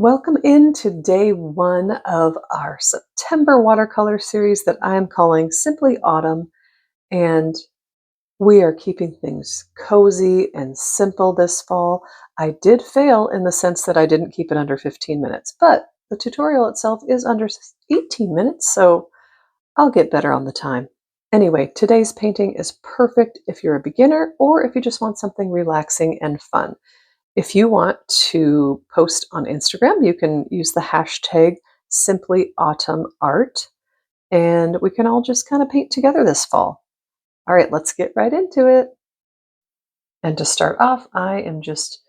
Welcome into day one of our September watercolor series that I am calling Simply Autumn. And we are keeping things cozy and simple this fall. I did fail in the sense that I didn't keep it under 15 minutes, but the tutorial itself is under 18 minutes, so I'll get better on the time. Anyway, today's painting is perfect if you're a beginner or if you just want something relaxing and fun. If you want to post on Instagram, you can use the hashtag Simply Autumn Art, and we can all just kind of paint together this fall. All right, let's get right into it. And to start off, I am just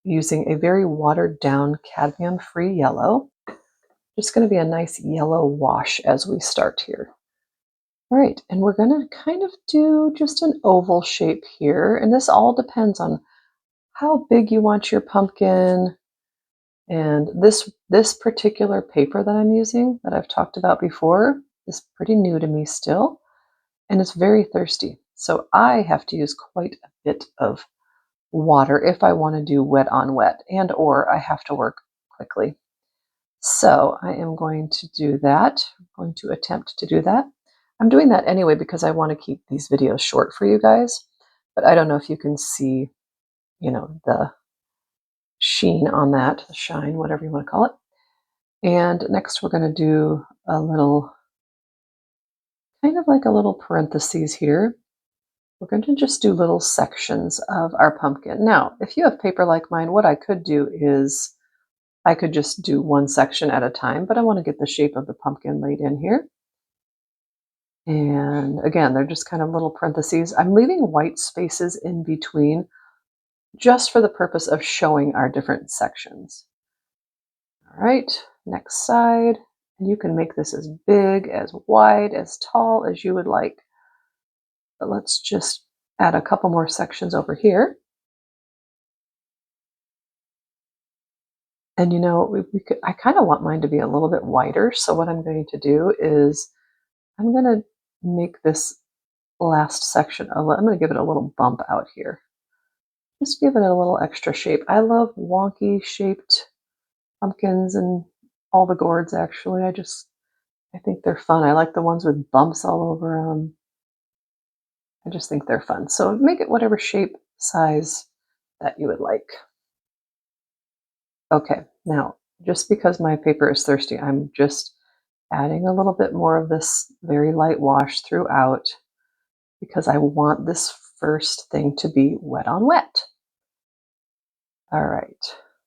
using a very watered down cadmium-free yellow. Just going to be a nice yellow wash as we start here. All right, and we're going to kind of do just an oval shape here, and this all depends on how big you want your pumpkin. And this particular paper that I'm using, that I've talked about before, is pretty new to me still, and it's very thirsty. So I have to use quite a bit of water if I want to do wet on wet, and or I have to work quickly. So I am going to do that. I'm going to attempt to do that. I'm doing that anyway because I want to keep these videos short for you guys, but I don't know if you can see, the sheen on that, the shine, whatever you want to call it. And next we're going to do a little, kind of like a little parentheses here. We're going to just do little sections of our pumpkin. Now, if you have paper like mine, what I could do is I could just do one section at a time, but I want to get the shape of the pumpkin laid in here. And again, they're just kind of little parentheses. I'm leaving white spaces in between just for the purpose of showing our different sections. All right, next side. And you can make this as big, as wide, as tall as you would like. But let's just add a couple more sections over here. And I kind of want mine to be a little bit wider. So what I'm going to do is I'm going to make this last section, I'm going to give it a little bump out here. Just give it a little extra shape. I love wonky shaped pumpkins and all the gourds, actually. I think they're fun. I like the ones with bumps all over them. I just think they're fun. So make it whatever shape, size that you would like. Okay, now, just because my paper is thirsty, I'm just adding a little bit more of this very light wash throughout because I want this first thing to be wet on wet. All right,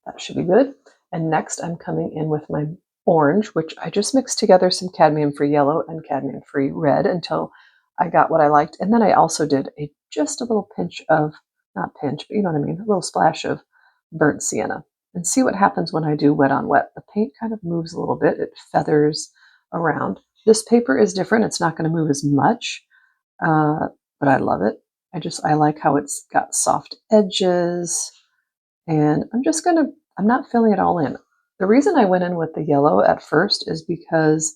that should be good. And next I'm coming in with my orange, which I just mixed together some cadmium-free yellow and cadmium-free red until I got what I liked. And then I also did just a little pinch of, not pinch, but you know what I mean, a little splash of burnt sienna. And see what happens when I do wet on wet. The paint kind of moves a little bit. It feathers around. This paper is different. It's not going to move as much, but I love it. I like how it's got soft edges. And I'm not filling it all in. The reason I went in with the yellow at first is because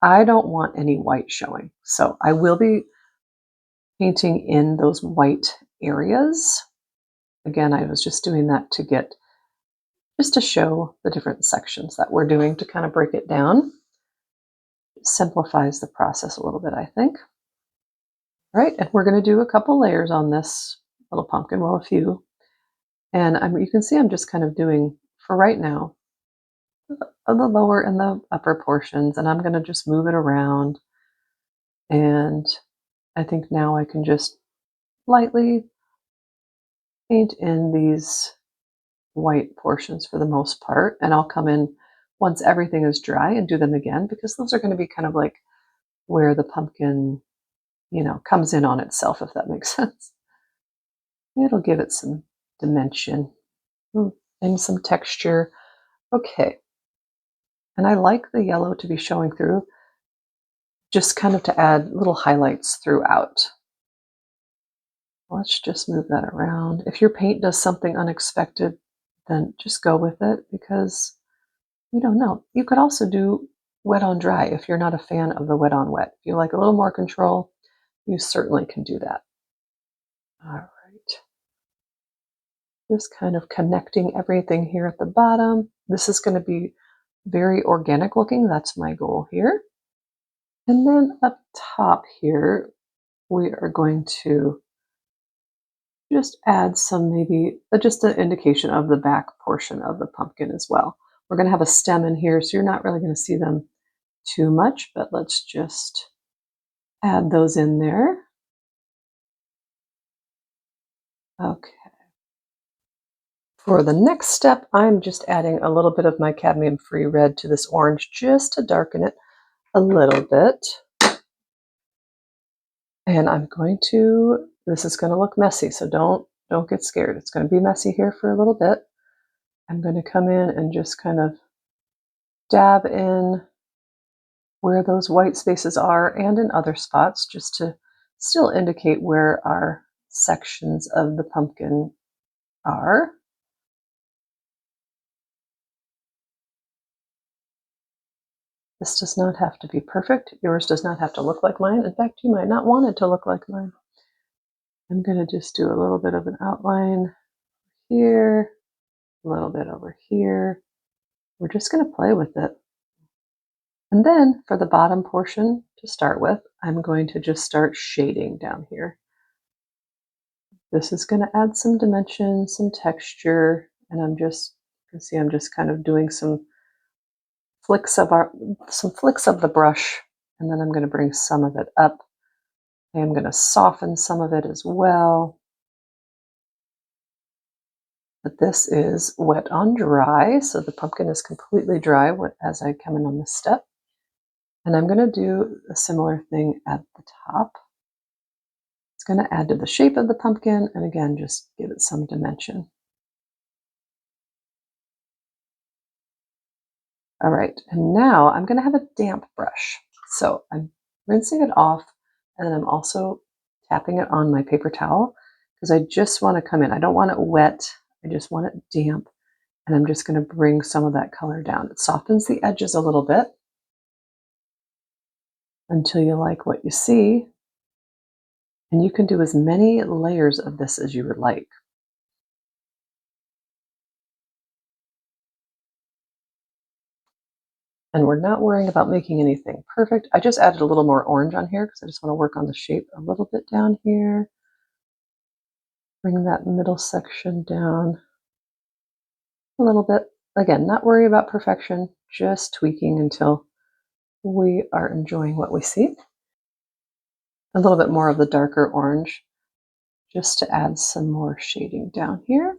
I don't want any white showing. So I will be painting in those white areas. Again, I was just doing that just to show the different sections that we're doing to kind of break it down. It simplifies the process a little bit, I think. All right, and we're going to do a couple layers on this little pumpkin, well, a few. And you can see I'm just kind of doing, for right now, the lower and the upper portions, and I'm going to just move it around. And I think now I can just lightly paint in these white portions for the most part, and I'll come in once everything is dry and do them again, because those are going to be kind of like where the pumpkin, comes in on itself, if that makes sense. It'll give it some dimension and some texture. Okay. And I like the yellow to be showing through, just kind of to add little highlights throughout. Let's just move that around. If your paint does something unexpected, then just go with it, because you don't know. You could also do wet on dry if you're not a fan of the wet on wet. If you like a little more control, you certainly can do that. All right. Just kind of connecting everything here at the bottom. this is going to be very organic looking. That's my goal here. And then up top here, we are going to just add some, maybe just an indication of the back portion of the pumpkin as well. We're going to have a stem in here, so you're not really going to see them too much, but let's just add those in there. Okay. For the next step, I'm just adding a little bit of my cadmium-free red to this orange just to darken it a little bit. And I'm going to, this is going to look messy, so don't get scared. It's going to be messy here for a little bit. I'm going to come in and just kind of dab in where those white spaces are and in other spots, just to still indicate where our sections of the pumpkin are. This does not have to be perfect. Yours does not have to look like mine. In fact, you might not want it to look like mine. I'm going to just do a little bit of an outline here, a little bit over here. We're just going to play with it. And then for the bottom portion to start with, I'm going to just start shading down here. This is going to add some dimension, some texture, and I'm just, you can see I'm just kind of doing some flicks of the brush, and then I'm going to bring some of it up. I am going to soften some of it as well. But this is wet on dry, so the pumpkin is completely dry as I come in on this step. And I'm going to do a similar thing at the top. It's going to add to the shape of the pumpkin, and again, just give it some dimension. All right, and now I'm going to have a damp brush. So I'm rinsing it off, and then I'm also tapping it on my paper towel because I just want to come in. I don't want it wet. I just want it damp, and I'm just going to bring some of that color down. It softens the edges a little bit until you like what you see. And you can do as many layers of this as you would like. And we're not worrying about making anything perfect. I just added a little more orange on here because I just want to work on the shape a little bit down here. Bring that middle section down a little bit. Again, not worry about perfection, just tweaking until we are enjoying what we see. A little bit more of the darker orange just to add some more shading down here.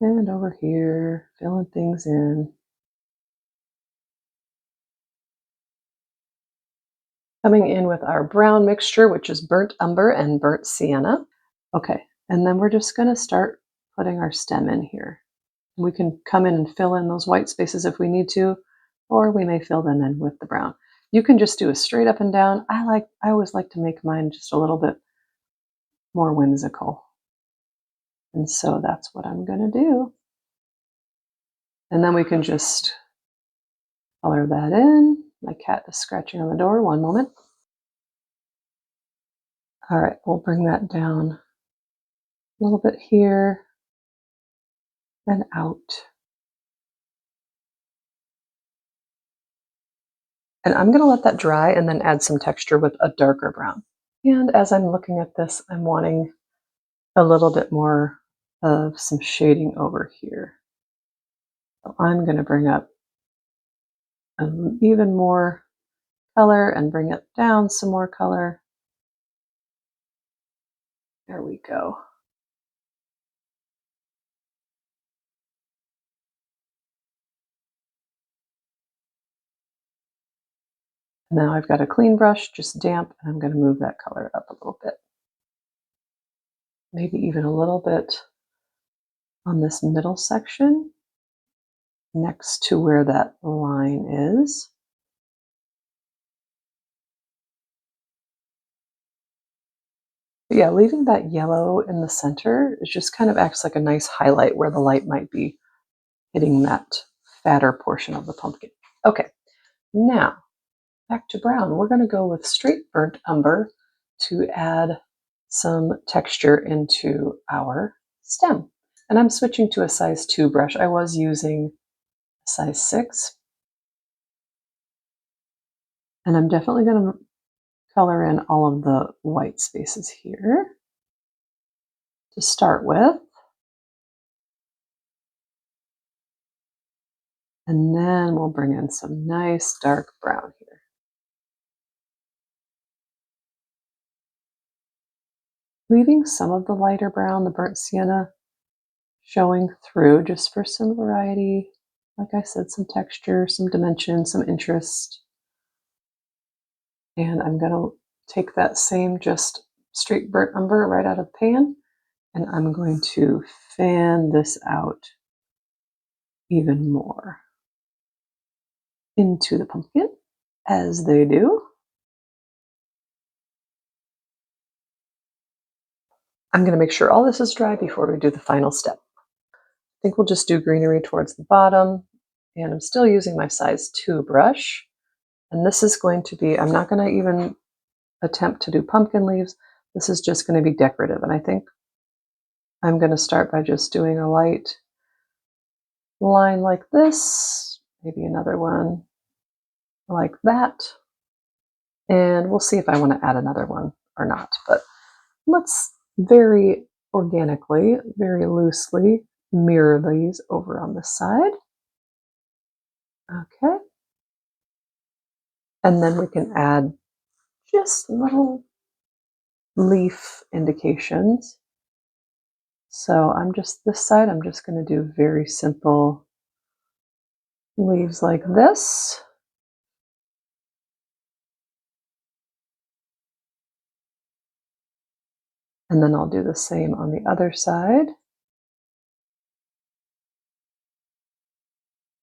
And over here, filling things in. Coming in with our brown mixture, which is burnt umber and burnt sienna. Okay, and then we're just going to start putting our stem in here. We can come in and fill in those white spaces if we need to, or we may fill them in with the brown. You can just do a straight up and down. I always like to make mine just a little bit more whimsical. And so that's what I'm going to do. And then we can just color that in. My cat is scratching on the door. One moment. All right, we'll bring that down a little bit here and out. And I'm going to let that dry and then add some texture with a darker brown. And as I'm looking at this, I'm wanting a little bit more of some shading over here. So I'm going to bring up even more color and bring it down some more color. There we go. Now I've got a clean brush, just damp, and I'm going to move that color up a little bit. Maybe even a little bit on this middle section next to where that line is. But yeah, leaving that yellow in the center, it just kind of acts like a nice highlight where the light might be hitting that fatter portion of the pumpkin. Okay, now back to brown. We're going to go with straight burnt umber to add some texture into our stem. And I'm switching to a size 2 brush. I was using a size 6. And I'm definitely going to color in all of the white spaces here to start with. And then we'll bring in some nice dark brown here. Leaving some of the lighter brown, the burnt sienna, showing through just for some variety. Like I said, some texture, some dimension, some interest. And I'm going to take that same just straight burnt umber right out of the pan, and I'm going to fan this out even more into the pumpkin, as they do. I'm going to make sure all this is dry before we do the final step. I think we'll just do greenery towards the bottom, and I'm still using my size 2 brush. And this is going to be, I'm not going to even attempt to do pumpkin leaves. This is just going to be decorative. And I think I'm going to start by just doing a light line like this, maybe another one like that. And we'll see if I want to add another one or not. But let's very organically, very loosely mirror these over on this side. Okay. And then we can add just little leaf indications. So this side, I'm just going to do very simple leaves like this. And then I'll do the same on the other side.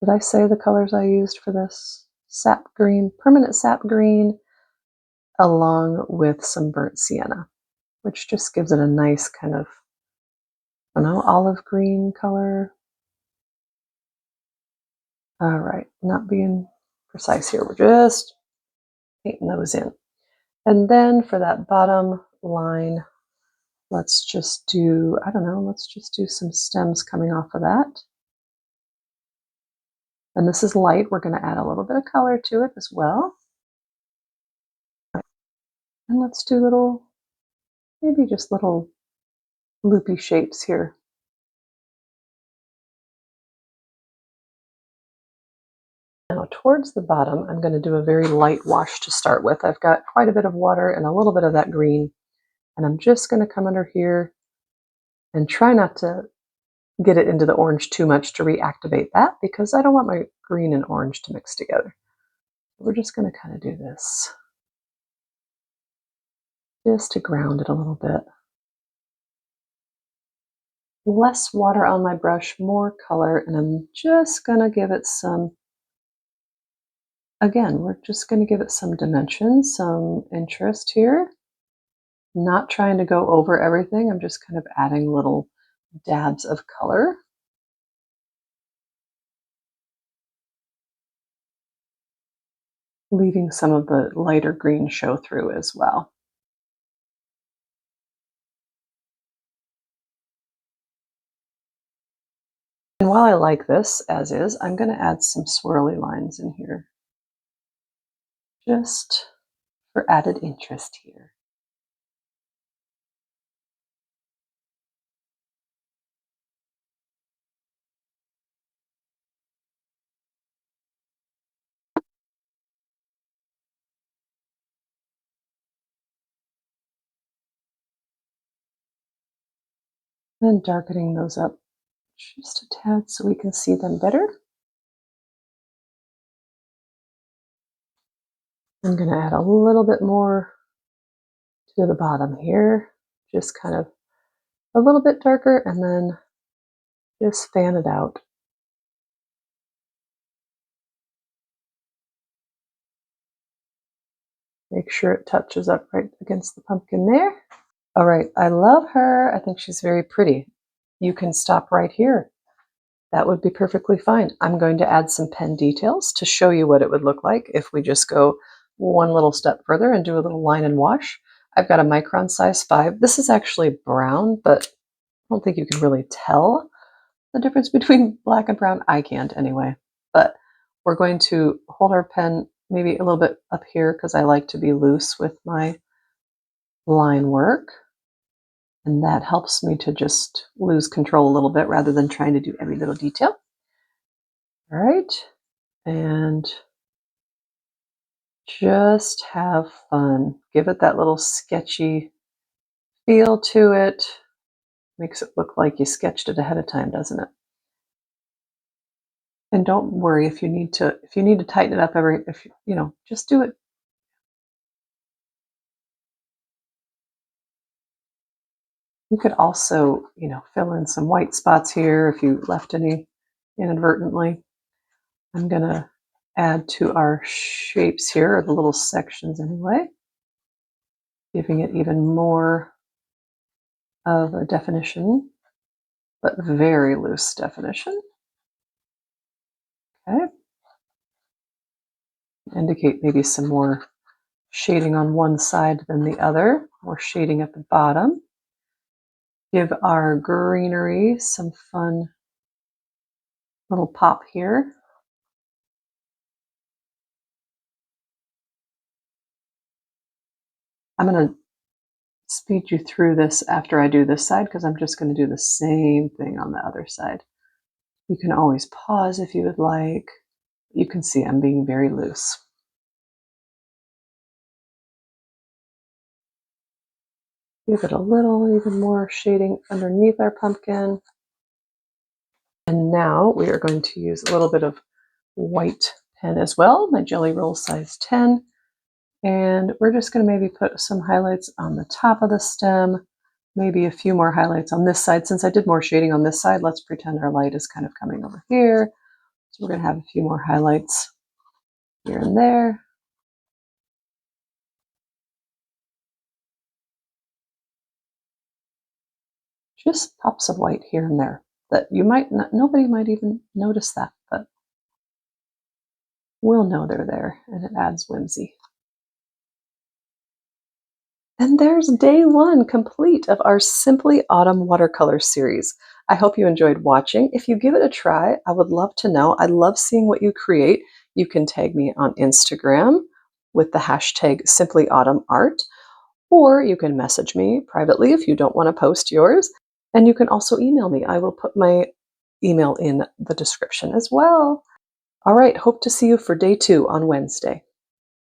Did I say the colors I used for this? Sap green, permanent sap green, along with some burnt sienna, which just gives it a nice kind of, I don't know, olive green color. All right, not being precise here. We're just painting those in. And then for that bottom line, let's just do, I don't know, let's just do some stems coming off of that. And this is light. We're going to add a little bit of color to it as well. And let's do little, maybe just little loopy shapes here. Now towards the bottom, I'm going to do a very light wash to start with. I've got quite a bit of water and a little bit of that green. And I'm just going to come under here and try not to get it into the orange too much to reactivate that, because I don't want my green and orange to mix together. We're just going to kind of do this just to ground it a little bit. Less water on my brush, more color, and I'm just going to give it some, again, we're just going to give it some dimension, some interest here. Not trying to go over everything, I'm just kind of adding little dabs of color. Leaving some of the lighter green show through as well. And while I like this as is, I'm going to add some swirly lines in here, just for added interest here. And darkening those up just a tad so we can see them better. I'm going to add a little bit more to the bottom here, just kind of a little bit darker, and then just fan it out. Make sure it touches up right against the pumpkin there. All right, I love her. I think she's very pretty. You can stop right here. That would be perfectly fine. I'm going to add some pen details to show you what it would look like if we just go one little step further and do a little line and wash. I've got a micron size 5. This is actually brown, but I don't think you can really tell. the difference between black and brown? I can't anyway. But we're going to hold our pen maybe a little bit up here because I like to be loose with my line work. And that helps me to just lose control a little bit rather than trying to do every little detail. All right. And just have fun. Give it that little sketchy feel to it. Makes it look like you sketched it ahead of time, doesn't it? And don't worry if you need to tighten it up just do it. You could also, fill in some white spots here if you left any inadvertently. I'm going to add to our shapes here, or the little sections anyway, giving it even more of a definition, but very loose definition. Okay. Indicate maybe some more shading on one side than the other, more shading at the bottom. Give our greenery some fun little pop here. I'm going to speed you through this after I do this side because I'm just going to do the same thing on the other side. You can always pause if you would like. You can see I'm being very loose. Give it a little even more shading underneath our pumpkin. And now we are going to use a little bit of white pen as well, my Jelly Roll size 10. And we're just going to maybe put some highlights on the top of the stem, maybe a few more highlights on this side. Since I did more shading on this side, let's pretend our light is kind of coming over here. So we're going to have a few more highlights here and there. Just pops of white here and there that you might not, nobody might even notice that, but we'll know they're there, and it adds whimsy. And there's day one complete of our Simply Autumn Watercolor Series. I hope you enjoyed watching. If you give it a try, I would love to know. I love seeing what you create. You can tag me on Instagram with the hashtag Simply Autumn Art, or you can message me privately if you don't want to post yours. And you can also email me. I will put my email in the description as well. All right, hope to see you for day 2 on Wednesday.